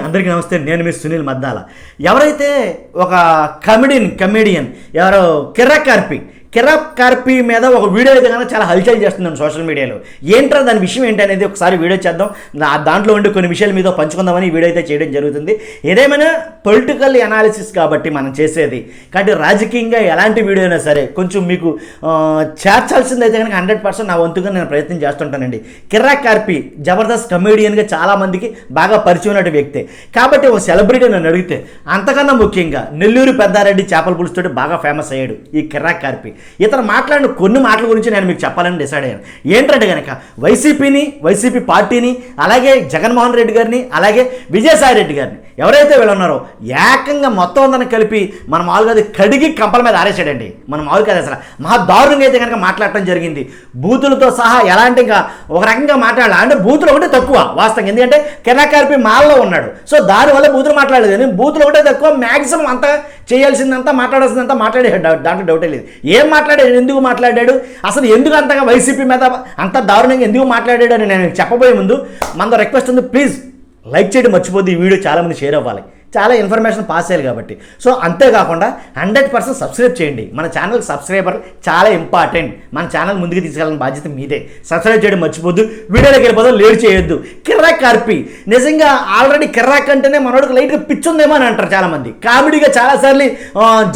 అందరికీ నమస్తే. నేను మీ సునీల్ మద్దాల. ఎవరైతే ఒక కమెడియన్ ఎవరో కిర్రాక్ కార్పి మీద ఒక వీడియో అయితే కనుక చాలా హల్చల్ చేస్తున్నాను సోషల్ మీడియాలో. ఏంట్రా దాని విషయం ఏంటనేది ఒకసారి వీడియో చేద్దాం. దాంట్లో ఉండి కొన్ని విషయాల మీద పంచుకుందామని ఈ వీడియో అయితే చేయడం జరుగుతుంది. ఏదేమైనా పొలిటికల్ అనాలిసిస్ కాబట్టి మనం చేసేది, కాబట్టి రాజకీయంగా ఎలాంటి వీడియో అయినా సరే కొంచెం మీకు చేర్చాల్సింది అయితే కనుక 100% నా వంతుగా నేను ప్రయత్నం చేస్తుంటానండి. కిర్రాక్ కార్పి జబర్దస్త్ కమెడియన్గా చాలామందికి బాగా పరిచయం ఉన్న వ్యక్తే కాబట్టి ఒక సెలబ్రిటీ నన్ను అడిగితే, అంతకన్నా ముఖ్యంగా నెల్లూరు పెద్దారెడ్డి చేపల పులుసుతోటి బాగా ఫేమస్ అయ్యాడు ఈ కిర్రాక్ కార్పి. ఇతను మాట్లాడిన కొన్ని మాటల గురించి నేను మీకు చెప్పాలని డిసైడ్ అయ్యాను. ఏంటంటే కనుక వైసీపీ పార్టీని, అలాగే జగన్మోహన్ రెడ్డి గారిని, అలాగే విజయసాయి రెడ్డి గారిని ఎవరైతే వీళ్ళు ఉన్నారో ఏకంగా మొత్తం అందరిని కలిపి మన మామూలుగా అది కడిగి కంపల మీద ఆరేసాడండి. మన మామూలుగా అసలు మహా దారుణంగా అయితే కనుక మాట్లాడటం జరిగింది. బూతులతో సహా ఎలాంటి ఇంకా ఒక రకంగా మాట్లాడాలి అంటే బూతులు ఒకటే తక్కువ వాస్తవం. ఎందుకంటే కిర్రాక్ కార్పి మాల్లో ఉన్నాడు, సో దానివల్ల బూతులు మాట్లాడలేదు. కానీ బూతులు ఒకటే తక్కువ, మ్యాక్సిమం అంతా చేయాల్సిందంతా మాట్లాడాల్సిందంతా మాట్లాడాడు, దాంట్లో డౌటే లేదు. ఏం మాట్లాడాడు, ఎందుకు మాట్లాడాడు, అసలు ఎందుకు అంతగా వైసీపీ మీద అంత దారుణంగా ఎందుకు మాట్లాడాడు అని నేను చెప్పబోయే ముందు మనతో రిక్వెస్ట్ ఉంది, ప్లీజ్ లైక్ చేయడం మర్చిపోద్ది. ఈ వీడియో చాలామంది షేర్ అవ్వాలి, చాలా ఇన్ఫర్మేషన్ పాస్ చేయాలి కాబట్టి. సో అంతేకాకుండా 100% సబ్స్క్రైబ్ చేయండి. మన ఛానల్ సబ్స్క్రైబర్ చాలా ఇంపార్టెంట్. మన ఛానల్ ముందుకు తీసుకెళ్ళిన బాధ్యత మీదే. సబ్స్క్రైబ్ చేయడం మర్చిపోద్దు. వీడియోలోకి వెళ్ళిపోదాం, లేట్ చేయొద్దు. కిర్రాక్ కార్పి నిజంగా ఆల్రెడీ కిర్రాక్ అంటేనే మనోడికి లైట్గా పిచ్చుందేమో అని అంటారు చాలామంది. కామెడీగా చాలాసార్లు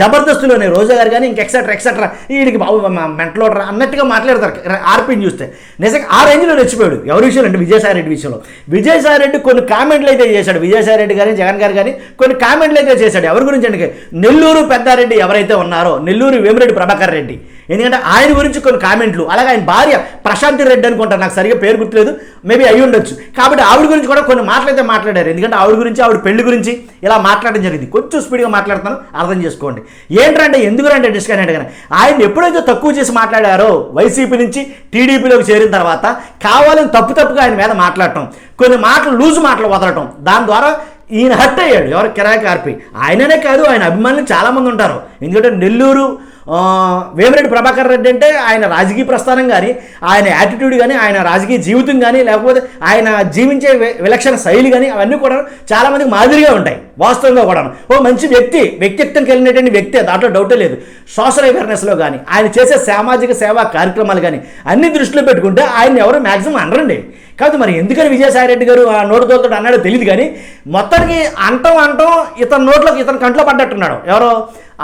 జబర్దస్తులోనే రోజా గారు కానీ ఇంక ఎక్సెట్రా వీడికి బాబు మెంటలోడరా అన్నట్టుగా మాట్లాడతారు ఆర్పీని చూస్తే. నిజంగా ఆ రేంజ్లో రెచ్చిపోయాడు. ఎవరి విషయంలో అంటే విజయసాయి రెడ్డి విషయంలో. విజయసాయి రెడ్డి కొన్ని కామెంట్లు అయితే చేశాడు. విజయసాయి రెడ్డి కానీ జగన్ గారు కానీ కొన్ని కామెంట్లు అయితే చేశాడు. ఎవరి గురించి అంటే నెల్లూరు పెద్దారెడ్డి ఎవరైతే ఉన్నారో, నెల్లూరు వేమిరెడ్డి ప్రభాకర్ రెడ్డి, ఎందుకంటే ఆయన గురించి కొన్ని కామెంట్లు, అలాగే ఆయన భార్య ప్రశాంతి రెడ్డి అనుకుంటారు, నాకు సరిగ్గా పేరు గుర్తులేదు, మేబీ అయ్యి ఉండొచ్చు. కాబట్టి ఆవిడ గురించి కూడా కొన్ని మాటలు అయితే మాట్లాడారు. ఎందుకంటే ఆవిడ గురించి, ఆవిడ పెళ్లి గురించి ఇలా మాట్లాడడం జరిగింది. కొంచెం స్పీడ్గా మాట్లాడుతాను, అర్థం చేసుకోండి. ఏంటంటే ఎందుకంటే డిస్కషన్ అంటే కానీ ఆయన ఎప్పుడైతే తక్కువ చేసి మాట్లాడారో వైసీపీ నుంచి టీడీపీలోకి చేరిన తర్వాత కావాలని తప్పుగా ఆయన మీద మాట్లాడటం, కొన్ని మాటలు లూజు మాటలు వదలటం, దాని ద్వారా ఈయన హర్ట్ అయ్యాడు. ఎవరు? కిర్రాక్ కార్పి. ఆయననే కాదు, ఆయన అభిమానులు చాలామంది ఉంటారు. ఎందుకంటే నెల్లూరు వేమిరెడ్డి ప్రభాకర్ రెడ్డి అంటే ఆయన రాజకీయ ప్రస్థానం కానీ, ఆయన యాటిట్యూడ్ కానీ, ఆయన రాజకీయ జీవితం కానీ, లేకపోతే ఆయన జీవించే విలక్షణ శైలి కానీ అవన్నీ కూడా చాలామందికి మాదిరిగా ఉంటాయి వాస్తవంగా కూడా. ఓ మంచి వ్యక్తిత్వం కలిగినటువంటి వ్యక్తే, దాంట్లో డౌటే లేదు. సోషల్ అవేర్నెస్లో కానీ, ఆయన చేసే సామాజిక సేవా కార్యక్రమాలు కానీ అన్ని దృష్టిలో పెట్టుకుంటే ఆయన ఎవరు మ్యాక్సిమం అనరండి. కాదు మరి ఎందుకని విజయసాయి రెడ్డి గారు ఆ నోటుతో అన్నాడో తెలియదు. కానీ మొత్తానికి అంటాం ఇతని నోట్లోకి ఇతని కంట్లో పడ్డట్టున్నాడు. ఎవరో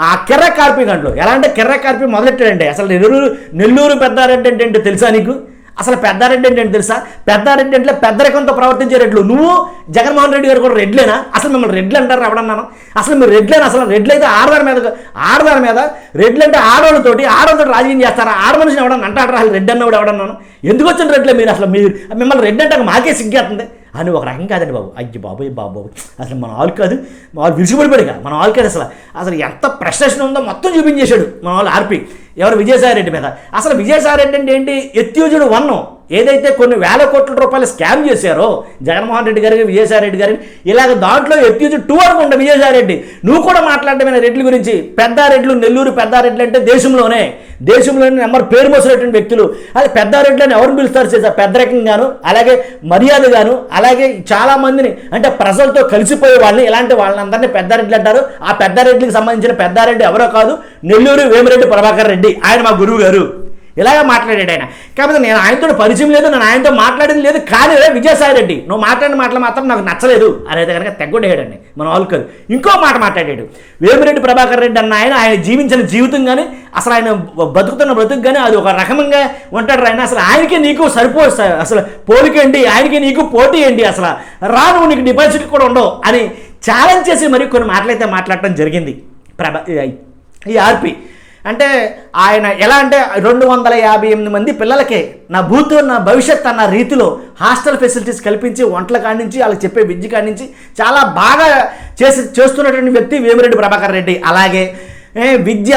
ఆ కిర్రాక్ కార్పి కంట్లో. ఎలా అంటే కిర్రాక్ కార్పి మొదలెట్టాడంటే అసలు నెల్లూరు పెద్దారెడ్డి అంటే తెలుసా నీకు? అసలు పెద్దారెడ్డి అంటే తెలుసా? పెద్దారెడ్డి అంటే పెద్దరికంతో ప్రవర్తించే రెడ్లు. నువ్వు జగన్మోహన్ రెడ్డి గారు కూడా రెడ్లేనా? అసలు మిమ్మల్ని రెడ్లు అంటారు ఎవడన్నాను? అసలు మీరు రెడ్లేనా? అసలు రెడ్లు అయితే ఆడదాని మీద రెడ్లు అంటే ఆడవాళ్ళతో రాజకీయం చేస్తారా? ఆడమనిషిని ఎవడన్నా అంటారా? అసలు రెడ్డి అన్నవాడు ఎవడన్నాను? ఎందుకు వచ్చిన రెడ్లే మీరు? అసలు మిమ్మల్ని రెడ్డి అంటే మాకే సిగ్గేస్తుంది అని ఒక రకం కాదండి బాబు. అయ్యి బాబు అసలు మన వాళ్ళు కాదు, మన వాళ్ళు విరుచుపడిపోయాడు కదా, మన వాళ్ళు కాదు. అసలు ఎంత ప్రెస్టేషన్ ఉందో మొత్తం చూపించేశాడు మన వాళ్ళు ఆర్పి. ఎవరు? విజయసాయి రెడ్డి మీద. అసలు విజయసాయి రెడ్డి అంటే ఏంటి? ఎత్యూజుడు 1 ఏదైతే కొన్ని వేల కోట్ల రూపాయలు స్కామ్ చేశారో జగన్మోహన్ రెడ్డి గారికి, విజయసాయి రెడ్డి గారిని, ఇలాగ దాంట్లో ఎత్యూజు 2 అనుకుంటా విజయసాయి రెడ్డి. నువ్వు కూడా మాట్లాడమైన రెడ్ల గురించి. పెద్దారెడ్లు, నెల్లూరు పెద్దారెడ్లు అంటే దేశంలోనే నెంబర్ పేరు మోసినటువంటి వ్యక్తులు. అది పెద్దారెడ్లు అని ఎవరు పిలుస్తారు? చేసా పెద్దరకంగాను, అలాగే మర్యాదగాను, అలాగే చాలా మందిని అంటే ప్రజలతో కలిసిపోయే వాళ్ళని, ఇలాంటి వాళ్ళందరినీ పెద్దారెడ్లు అంటారు. ఆ పెద్దారెడ్డికి సంబంధించిన పెద్దారెడ్డి ఎవరో కాదు, నెల్లూరు వేమిరెడ్డి ప్రభాకర్ రెడ్డి. ఆయన మా గురువు గారు. ఇలాగ మాట్లాడాడు ఆయన. కాకపోతే నేను ఆయనతో పరిచయం లేదు, నేను ఆయనతో మాట్లాడింది లేదు. కానీ విజయసాయి రెడ్డి నువ్వు మాట్లాడిన మాటలు మాత్రం నాకు నచ్చలేదు అనేది కనుక తెగ్గొడేయడండి మన వాళ్ళు కాదు. ఇంకో మాట మాట్లాడాడు. వేమిరెడ్డి ప్రభాకర్ రెడ్డి అన్న ఆయన జీవించిన జీవితం కానీ, అసలు ఆయన బతుకుతున్న బ్రతుకు కానీ అది ఒక రకంగా ఉంటాడు ఆయన. అసలు ఆయనకి నీకు అసలు పోలికేంటి, ఆయనకి నీకు పోటీ ఏంటి, అసలు నువ్వు నీకు డిపాజిట్ కూడా ఉండవు అని ఛాలెంజ్ చేసి మరి కొన్ని మాటలైతే మాట్లాడటం జరిగింది ఈ ఆర్పి. అంటే ఆయన ఎలా అంటే 258 మంది పిల్లలకే నా భవిష్యత్ అన్న రీతిలో హాస్టల్ ఫెసిలిటీస్ కల్పించి, వంటల కాడి నుంచి వాళ్ళకి చెప్పే విద్య కాడి నుంచి చాలా బాగా చేస్తున్నటువంటి వ్యక్తి వేమిరెడ్డి ప్రభాకర్ రెడ్డి. అలాగే విద్య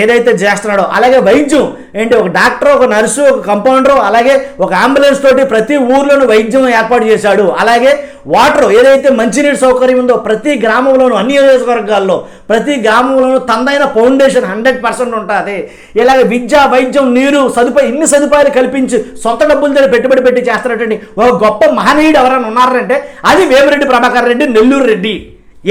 ఏదైతే చేస్తున్నాడో అలాగే వైద్యం ఏంటి, ఒక డాక్టర్, ఒక నర్సు, ఒక కంపౌండరు, అలాగే ఒక అంబులెన్స్ తోటి ప్రతి ఊర్లోనూ వైద్యం ఏర్పాటు చేశాడు. అలాగే వాటర్ ఏదైతే మంచినీటి సౌకర్యం ఉందో ప్రతి గ్రామంలోనూ, అన్ని నియోజకవర్గాల్లో ప్రతి గ్రామంలోనూ తనదైన ఫౌండేషన్ 100% ఉంటుంది. ఇలాగ విద్య, వైద్యం, నీరు ఇన్ని సదుపాయాలు కల్పించి సొంత డబ్బులతో పెట్టుబడి పెట్టి చేస్తున్నటువంటి ఒక గొప్ప మహనీయుడు ఎవరైనా ఉన్నారంటే అది వేమిరెడ్డి ప్రభాకర్ రెడ్డి, నెల్లూరు రెడ్డి.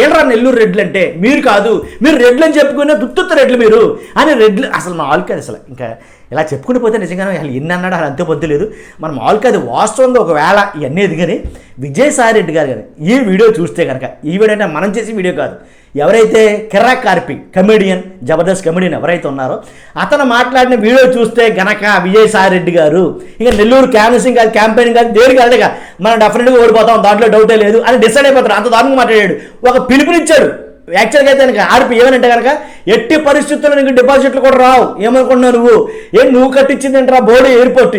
ఏంట్రా నెల్లూరు రెడ్లు అంటే? మీరు కాదు, మీరు రెడ్లు అని చెప్పుకునే దుత్తుత్త రెడ్లు మీరు అని రెడ్లు అసలు మామూలు కాదు. అసలు ఇంకా ఇలా చెప్పుకుని పోతే నిజంగానే అసలు ఎన్ని అన్నాడు అసలు అంతే పొద్దు లేదు. మనం మామూలు కాదు, వాస్తవంగా ఒకవేళ ఇవన్నీ ఎదిగాని విజయసాయి రెడ్డి గారు కానీ ఈ వీడియో చూస్తే కనుక, ఈ వీడియో అంటే మనం చేసే వీడియో కాదు, ఎవరైతే కిర్రాక్ కార్పి కమెడియన్, జబర్దస్త్ కమెడియన్ ఎవరైతే ఉన్నారో అతను మాట్లాడిన వీడియో చూస్తే గనక విజయసాయి రెడ్డి గారు ఇక నెల్లూరు క్యాన్వసింగ్ కాదు, క్యాంపెయినింగ్ కాదు, దేనికి కాదుగా మనం డెఫినెట్గా ఓడిపోతాం, దాంట్లో డౌటే లేదు అని డిసైడ్ అయిపోతారు. అంత దారుణంగా మాట్లాడాడు, ఒక పిలుపునిచ్చాడు. యాక్చువల్గా అయితే కనుక ఆర్పి ఏమనంటే కనుక ఎట్టి పరిస్థితుల్లో నీకు డిపాజిట్లు కూడా రావు, ఏమనుకున్నావు నువ్వు, నువ్వు కట్టించింది ఏంట్రా బోర్డు, ఎయిర్పోర్ట్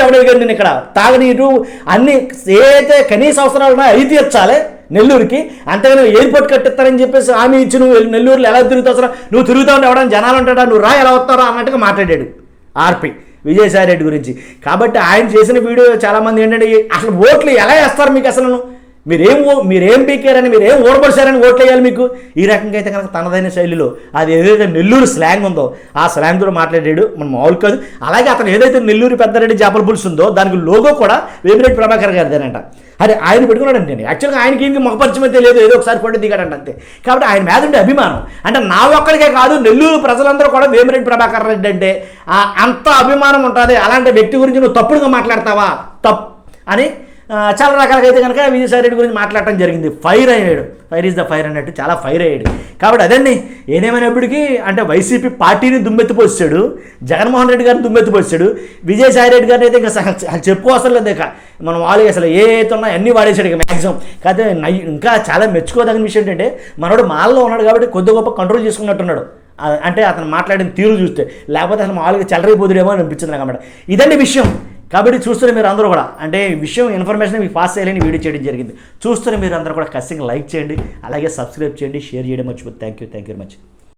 ఎవడేగా నేను ఇక్కడ తాగనీరు అన్ని ఏదైతే కనీస అవసరాలు అవి తీర్చాలి నెల్లూరుకి, అంతేగాని ఎయిర్పోర్ట్ కట్టిస్తారని చెప్పేసి హామీ ఇచ్చి నువ్వు నెల్లూరులో ఎలా తిరుగుతావు, అసలు నువ్వు తిరుగుతూ ఉంటే ఎవడని జనాలు ఉంటాడా, నువ్వు రా ఎలా వస్తారో అన్నట్టుగా మాట్లాడాడు ఆర్పి విజయసాయి రెడ్డి గురించి. కాబట్టి ఆయన చేసిన వీడియో చాలామంది ఏంటంటే అసలు ఓట్లు ఎలా వేస్తారు మీకు, అసలు మీరేం పీకారని, మీరేం ఓడబడిశారని ఓట్లు వేయాలి మీకు. ఈ రకంగా అయితే కనుక తనదైన శైలిలో అది ఏదైతే నెల్లూరు స్లాంగ్ ఉందో ఆ స్లాంగ్తో మాట్లాడాడు, మనం మామూలు కాదు. అలాగే అతను ఏదైతే నెల్లూరు పెద్దరెడ్డి చేపల పులుసు ఉందో దానికి లోగో కూడా వేమిరెడ్డి ప్రభాకర్ గారిదేనంట. అదే ఆయన పెట్టుకున్నాడంటే యాక్చువల్గా ఆయనకి ఇంక ముఖపరిచయం అయితే లేదు, ఏదో ఒకసారి ఫోటో దిగాడంట అంతే. కాబట్టి ఆయన మీద ఉండే అభిమానం అంటే నా ఒక్కడికే కాదు, నెల్లూరు ప్రజలందరూ కూడా వేమిరెడ్డి ప్రభాకర్ రెడ్డి అంటే అంత అభిమానం ఉంటుంది. అలాంటి వ్యక్తి గురించి నువ్వు తప్పుడుగా మాట్లాడతావా తప్పు అని చాలా రకాలుగా అయితే కనుక విజయసాయి రెడ్డి గురించి మాట్లాడటం జరిగింది. ఫైర్ అయ్యాడు, ఫైర్ ఈజ్ ద ఫైర్ అన్నట్టు చాలా ఫైర్ అయ్యాడు. కాబట్టి అదండి ఏదేమైనప్పటికీ అంటే వైసీపీ పార్టీని దుమ్మెత్తిపోసాడు, జగన్మోహన్ రెడ్డి గారిని దుమ్మెత్తిపోసాడు, విజయసాయి రెడ్డి గారిని అయితే ఇంకా చెప్పుకోవసరం లేదు. ఇక మనం వాళ్ళకి అసలు ఏ అయితే ఉన్నా అన్నీ వాడేసాడు ఇక మ్యాక్సిమం. కాకపోతే ఇంకా చాలా మెచ్చుకోదగిన విషయం ఏంటంటే మనోడు మాల్లో ఉన్నాడు కాబట్టి కొద్ది గొప్ప కంట్రోల్ చేసుకున్నట్టున్నాడు. అంటే అతను మాట్లాడిన తీరు చూస్తే, లేకపోతే అసలు మామూలుగా చెలరైపోతుడేమో అని అనిపించింది కాబట్టి ఇదండి విషయం. కాబట్టి చూస్తున్న మీరు అందరూ కూడా అంటే విషయం ఇన్ఫర్మేషన్ మీకు పాస్ చేయాలని వీడియో చేయడం జరిగింది. చూస్తున్న మీరు అందరూ కూడా ఖచ్చితంగా లైక్ చేయండి, అలాగే సబ్స్క్రైబ్ చేయండి, షేర్ చేయడం మర్చిపోతుంది. Thank you very much.